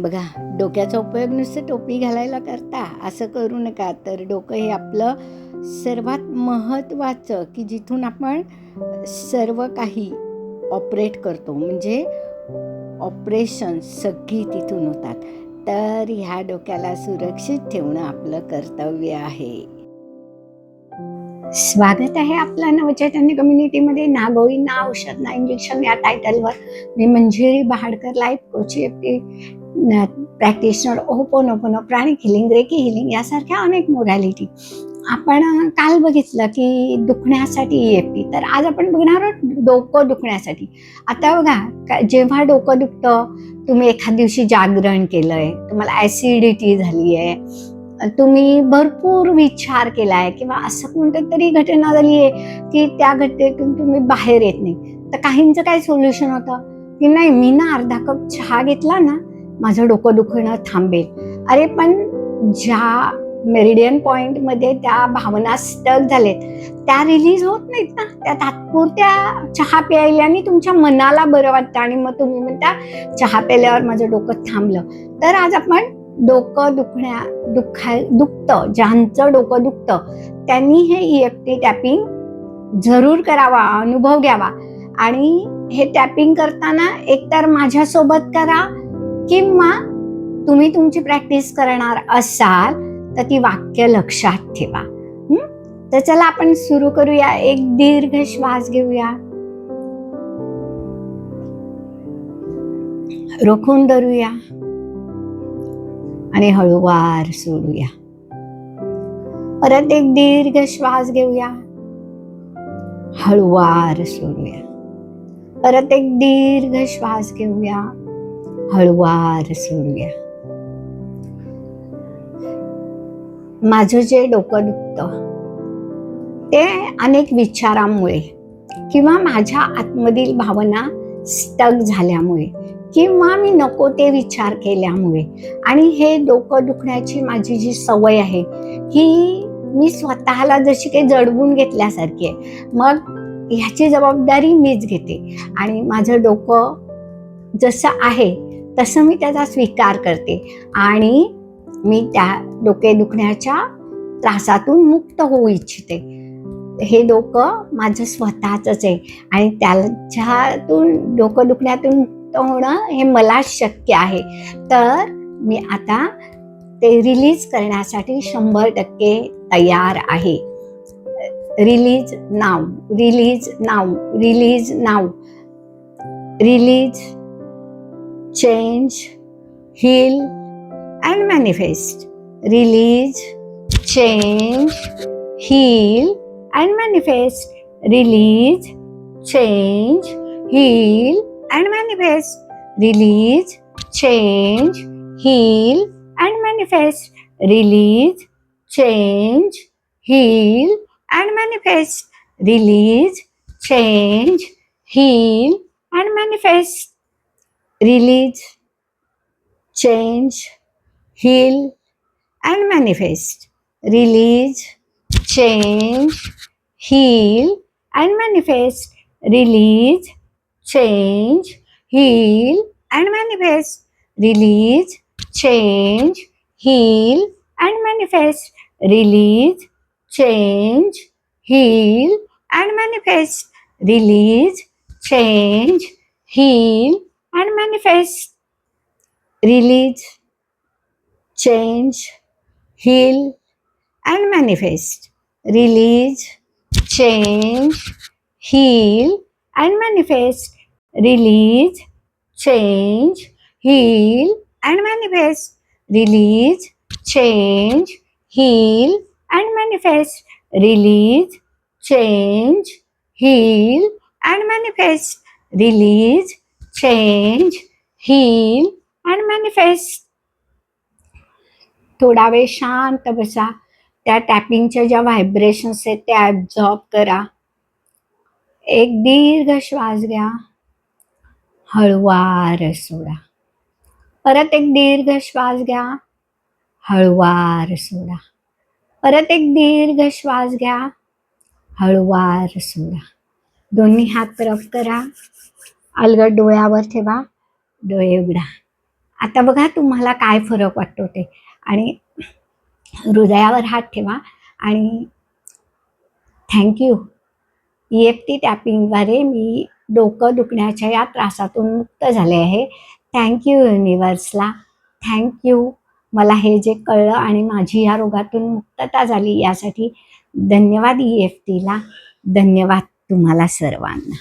बघा, डोक्याचा उपयोग नुसतं टोपी घालायला करता असं करू नका. तर डोकं हे आपलं सर्वात महत्त्वाचं, की जिथून आपण सर्व काही ऑपरेट करतो, म्हणजे ऑपरेशन सगळी तिथून होतात. तर ह्या डोक्याला सुरक्षित ठेवणं आपलं कर्तव्य आहे. स्वागत आहे आपल्या नवचैतन्य कम्युनिटीमध्ये. ना गोळी ना औषध ना इंजेक्शन या टायटलवर मी मंजिरी बहाडकर, लाईफ कोच, प्रॅक्टिशनर, ओहोपोनोपोनो, प्राणिक हिलिंग, रेकी हिलिंग यासारख्या अनेक मोडॅलिटी आपण काल बघितलं की दुखण्यासाठी EFT. तर आज आपण बघणार आहोत डोकं दुखण्यासाठी. आता बघा, जेव्हा डोकं दुखतं, तुम्ही एखाद दिवशी जागरण केलंय, तुम्हाला ऍसिडिटी झाली आहे, तुम्ही भरपूर विचार केलाय किंवा असं कोणतं तरी घटना झाली आहे की त्या घटनेतून तुम्ही बाहेर येत नाही, तर काहींचं काय सोल्युशन होतं की नाही, मी ना अर्धा कप चहा घेतला ना, माझं डोकं दुखणं थांबेल. अरे पण ज्या मेरिडियन पॉइंट मध्ये त्या भावना स्टक झालेत, त्या रिलीज होत नाहीत ना. त्या तात्पुरत्या चहा प्यायल्याने तुमच्या मनाला बरं वाटतं आणि मग तुम्ही म्हणता चहा प्यायल्यावर माझं डोकं थांबलं. तर आज आपण डोकं दुखतं, ज्यांचं डोकं दुखतं त्यांनी हे EFT टॅपिंग जरूर करावा, अनुभव घ्यावा. आणि हे टॅपिंग करताना एकतर माझ्यासोबत करा किंवा तुम्ही तुमची प्रॅक्टिस करणार असाल तर ती वाक्य लक्षात ठेवा. तर चला आपण सुरू करूया. एक दीर्घ श्वास घेऊया, रोखून धरूया आणि हळूवार सोडूया. परत एक दीर्घ श्वास घेऊया, हळूवार सोडूया. परत एक दीर्घ श्वास घेऊया, हळूवार सोडूया. माझं जे डोकं दुखतं ते अनेक विचारांमुळे किंवा माझ्या आतमधील भावना स्टक झाल्यामुळे किंवा मी नको ते विचार केल्यामुळे. आणि हे डोकं दुखण्याची माझी जी सवय आहे ही मी स्वतःला जशी काही जडवून घेतल्यासारखी आहे. मग ह्याची जबाबदारी मीच घेते आणि माझं डोकं जसं आहे तसं मी त्याचा स्वीकार करते आणि मी त्या डोके दुखण्याच्या त्रासातून मुक्त होऊ इच्छिते. हे डोकं माझं स्वतःच आहे आणि त्याच्यातून, डोकं दुखण्यातून मुक्त होणं हे मला शक्य आहे. तर मी आता ते रिलीज करण्यासाठी 100% तयार आहे. Release now, release now, release now. Release, change, heal and manifest. Release, change, heal and manifest. Release, change, heal and manifest. Release, change, heal and manifest. Release, change, heal and manifest. Release, change, heal and manifest. Release, change, heal and manifest. Release, change, heal and manifest. Release, change, heal and manifest. Release, change, heal and manifest. Release, change, heal and manifest. Release, change, heal and manifest. Release, change, heal and manifest. Release, change, heal and manifest. Release, change, heal and manifest. Release, change, heal and manifest. Release, change, heal and manifest. Release, change, heal and manifest. थोडा वेळ शांत बसा. त्या टॅपिंगच्या ज्या vibrations आहेत त्या absorb करा. एक दीर्घ श्वास घ्या, हळूवार सोडा. परत एक दीर्घ श्वास घ्या, हळूवार सोडा. परत एक दीर्घ श्वास घ्या, हळूवार सोडा. दोन्ही हात रब करा, अलगद डोळ्यावर ठेवा, डोळे उघडा. आता बघा तुम्हाला काय फरक वाटतो ते. आणि हृदयावर हात ठेवा आणि थँक्यू. EFT टॅपिंगद्वारे मी डोकं दुखण्याच्या या त्रासातून मुक्त झाले आहे. थँक्यू युनिव्हर्सला. थँक्यू. मला हे जे कळलं आणि माझी या रोगातून मुक्तता झाली यासाठी धन्यवाद EFTला. धन्यवाद तुम्हाला सर्वांना.